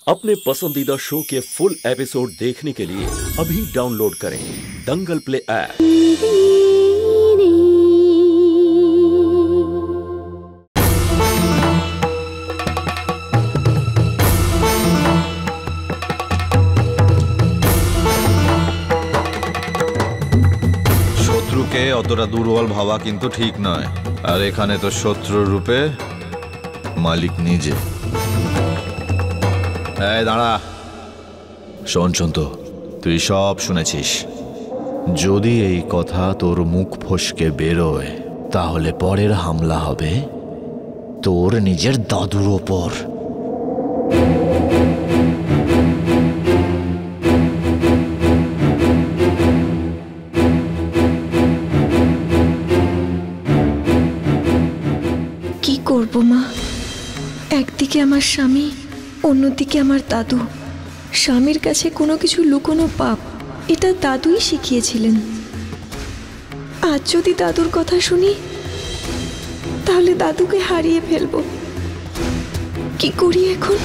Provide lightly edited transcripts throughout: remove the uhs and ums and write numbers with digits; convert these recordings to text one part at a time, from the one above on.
अपने पसंदीदा शो के फुल एपिसोड देखने के लिए अभी डाउनलोड करें दंगल प्ले ऐप। শত্রুকে অতটা দুর্বল ভাবা কিন্তু ঠিক নয়। আর এখানে তো শত্রুর রূপে মালিক নিজে। এই দাঁড়া, শোন তো, তুই সব শুনেছিস। যদি এই কথা তোর মুখ ফসকে বেরোয় তাহলে পরের হামলা হবে তোর নিজের দাদুর ওপর। কি করব মা? একদিকে আমার স্বামী, অন্যদিকে আমার দাদু। স্বামীর কাছে কোনো কিছু লুকোনো পাপ, এটা দাদুই শিখিয়েছিলেন। আজ যদি দাদুর কথা শুনি তাহলে দাদুকে হারিয়ে ফেলবো। কি করি এখন?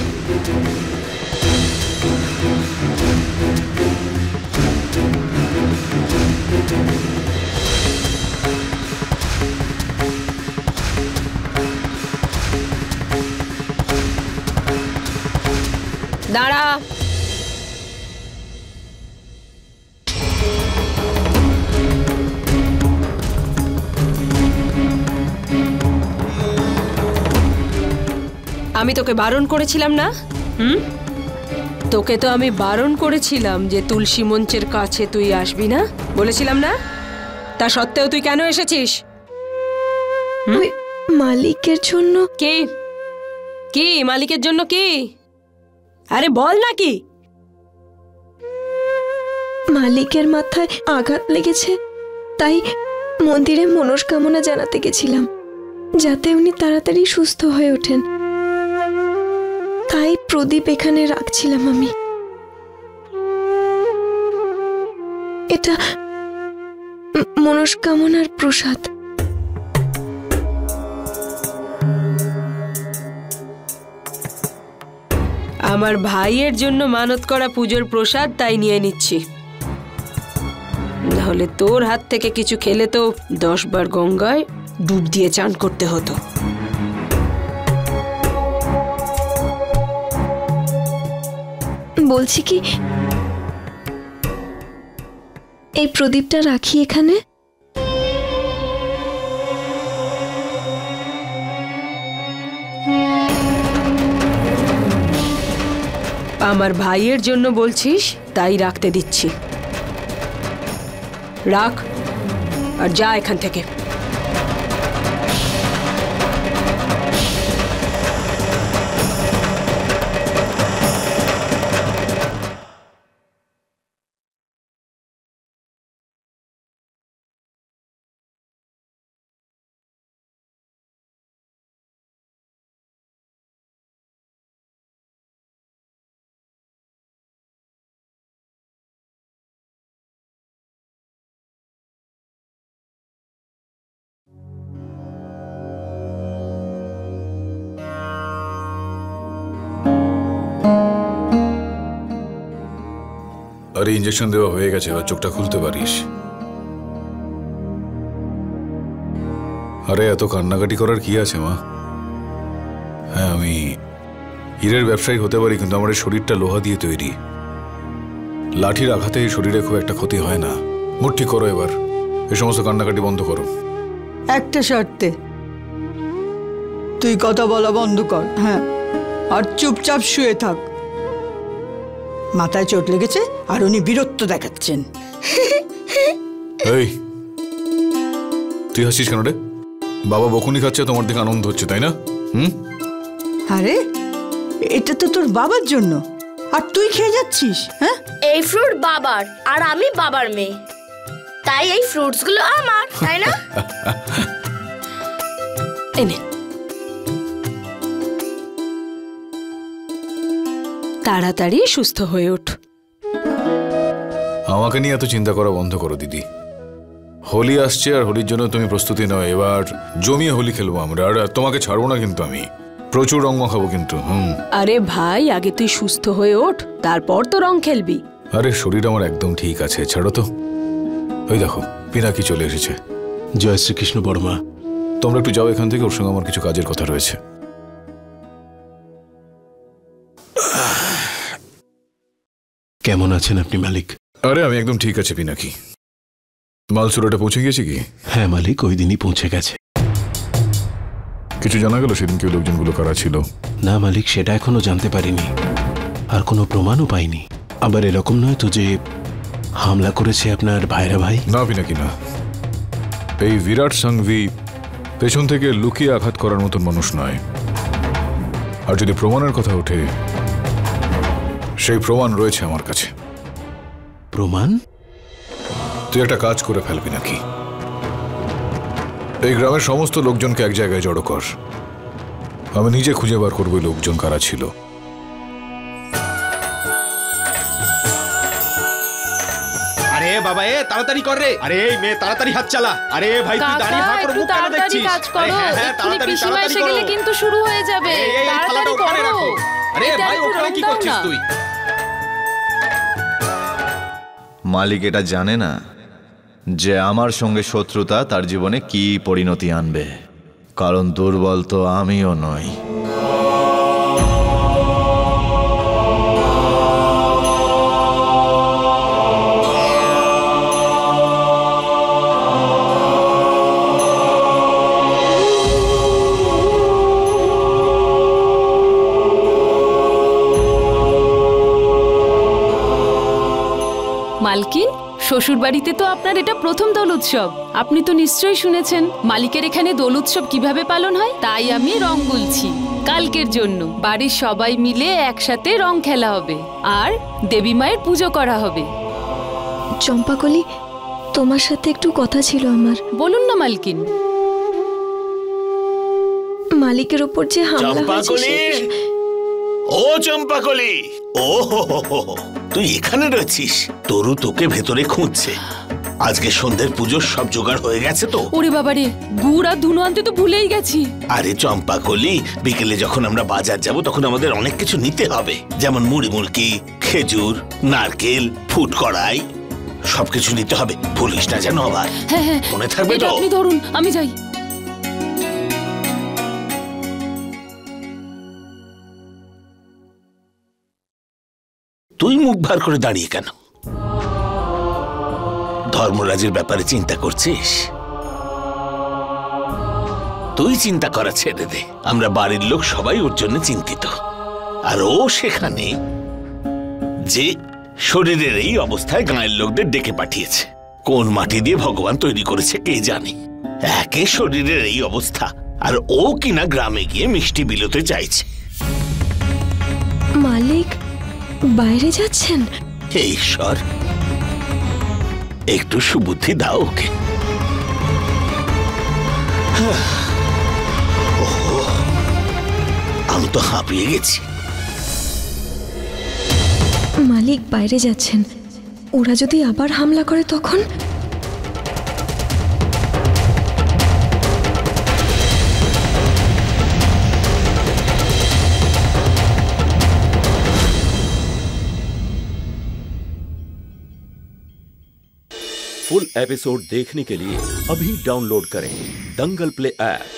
দাঁড়া, আমি তোকে বারণ করেছিলাম না? তোকে তো আমি বারণ করেছিলাম যে তুলসী মঞ্চের কাছে তুই আসবি না, বলেছিলাম না? তা সত্ত্বেও তুই কেন এসেছিস? মালিকের জন্য। কি কি মালিকের জন্য? কি? আরে বল না। কি? মালিকের মাথায় আঘাত লেগেছে, তাই মন্দিরে মনস্কামনা জানাতে গেছিলাম, যাতে উনি তাড়াতাড়ি সুস্থ হয়ে ওঠেন। তাই প্রদীপ এখানে রাখছিলাম আমি। এটা মনস্কামনার প্রসাদ। আমার ভাইয়ের জন্য মানত করা পুজোর প্রসাদ, তাই নিয়ে নিচ্ছি। নাহলে তোর হাত থেকে কিছু খেলে তো 10 বার গঙ্গায় ডুব দিয়ে চান করতে হতো। বলছি কি, এই প্রদীপটা রাখি এখানে। আমার ভাইয়ের জন্য বলছিস, তাই রাখতে দিচ্ছি। রাখ আর যা এখান থেকে। আরে ইনজেকশন দেওয়া হয়ে গেছে, এবার চোখটা খুলতে পারিস। আরে এত কান্নাকাটি করার কি আছে মা? হ্যাঁ, আমি হীরের ব্যবসায়ী হতে পারি, কিন্তু আমার শরীরটা লোহা দিয়ে তৈরি। লাঠির আঘাতে এই শরীরে খুব একটা ক্ষতি হয় না। মুড ঠিক করো এবার, এ সমস্ত কান্নাকাটি বন্ধ করো। একটা শর্তে, তুই কথা বলা বন্ধ কর। হ্যাঁ, আর চুপচাপ শুয়ে থাক। মাথায় চোট লেগেছে আর উনি বীরত্ব দেখাচ্ছেন। এই, তুই হাসিস কেন রে? বাবা বকুনি খাচ্ছে, তোমার দিকে আনন্দ হচ্ছে, তাই না? আরে এটা তো তোর বাবার জন্য, আর তুই খেয়ে যাচ্ছিস। হ্যাঁ, এই ফ্রুট বাবার, আর আমি বাবার মেয়ে, তাই এই ফ্রুটস গুলো আমার, তাই না? এনে তাড়াতাড়ি সুস্থ হয়ে ওঠ। আমাকে নিয়ে এত চিন্তা করা বন্ধ করো দিদি। হোলি আসছে, আর হোলির জন্য তুমি প্রস্তুতি নাও। এবার জমিয়ে হোলি খেলবো আমরা, আর তোমাকে ছাড়বো না কিন্তু আমি। প্রচুর রং মাখাবো কিন্তু। আরে ভাই, আগে তুই সুস্থ হয়ে ওঠ, তারপর তো রং খেলবি। আরে শরীর আমার একদম ঠিক আছে, ছাড়ো তো। ওই দেখো পিনাকি চলে এসেছে। জয় শ্রীকৃষ্ণ বড়মা। তোমরা একটু যাও এখান থেকে, ওর সঙ্গে আমার কিছু কাজের কথা রয়েছে। কেমন আছেন আপনি মালিক? আরে আমি একদম ঠিক আছে পিনাকি। মালসুরাটা পৌঁছে গেছে কি? হ্যাঁ মালিক, ওই দিনই পৌঁছে গেছে। কিছু জানা গেল সেদিনকে ওই লোকজনগুলো কারা ছিল? না মালিক, সেটা এখনো জানতে পারিনি, আর কোনো প্রমাণও পাইনি। আবার এরকম নয় তো যে হামলা করেছে আপনার ভাইরা ভাই? না পিনাকি না, এই বিরাট সাংভি পেছন থেকে লুকিয়ে আঘাত করার মতন মানুষ নয়। আর যদি প্রমাণের কথা ওঠে, সেই প্রমাণ রয়েছে আমার কাছে। প্রমাণ? তুই একটা কাজ করে ফেলবি নাকি? এই গ্রামের সমস্ত লোকজনকে এক জায়গায় জড়ো কর। আমি নিজে খুঁজে বার করবো লোকজন কারা ছিল। আরে বাবা, তাড়াতাড়ি কর রে। আরে এই মেয়ে, তাড়াতাড়ি হাত চালা। আরে ভাই তুই দাঁড়িয়ে ভাগ করে মুখ কেন দেখছিস? তাড়াতাড়ি তাড়াতাড়ি করো, কিন্তু শুরু হয়ে যাবে। তাড়াতাড়ি করো। আরে ভাই, ওখানে কি করছিস তুই? মালিক এটা জানে না যে আমার সঙ্গে শত্রুতা তার জীবনে কি পরিণতি আনবে, কারণ দুর্বল তো আমিও নই। মালকিন, শ্বশুর বাড়িতে তো আপনার এটা প্রথম দোল উৎসব। আপনি তো নিশ্চয়ই শুনেছেন মালিকের এখানে দোল উৎসব কিভাবে পালন হয়। তাই আমি রং গুলছি কালকের জন্য। বাড়ির সবাই মিলে একসাথে রং খেলা হবে আর দেবী মায়ের পুজো করা হবে। চম্পাকলি, তোমার সাথে একটু কথা ছিল আমার। বলুন না মালকিন। মালিকের ওপর যে হামলা হয়েছে। ও চম্পাকলি, ও তুই এখানে রয়েছিস? তরু তোকে ভেতরে খুঁজছে। আজকে সন্ধ্যের পুজোর সব জোগাড় হয়ে গেছে তো? ওরে বাবারে, গুড় আর ধুনো আনতে তো ভুলেই গেছি। আরে চম্পাকলি, বিকেলে যখন আমরা বাজার যাব তখন আমাদের অনেক কিছু নিতে হবে, যেমন মুড়ি মুড়কি, খেজুর, নারকেল, ফুট কড়াই, সবকিছু নিতে হবে। ভুলিস না যেন আবার। হ্যাঁ হ্যাঁ, মনে থাকবে তো? আপনি ধরুন, আমি যাই। তুই মুখ ভার করে দাঁড়িয়ে কেন? ধর্মরাজের ব্যাপারে চিন্তা করছিস? তুই চিন্তা করা ছেড়ে দে। আমরা বাড়ির লোক সবাই ওর জন্য চিন্তিত। আর ও সেখানে যে শরীরের এই অবস্থায় গাঁয়ের লোকদের ডেকে পাঠিয়েছে। কোন মাটি দিয়ে ভগবান তৈরি করেছে কে জানে। একে শরীরের এই অবস্থা, আর ও কিনা গ্রামে গিয়ে মিষ্টি বিলোতে চাইছে। মালিক বাইরে যাচ্ছেন? হে ঈশ্বর, একটু সুবুদ্ধি দাও ওকে। আমি তো হাঁপিয়ে গেছি। মালিক বাইরে যাচ্ছেন, ওরা যদি আবার হামলা করে তখন? फुल एपिसोड देखने के लिए अभी डाउनलोड करें दंगल प्ले ऐप।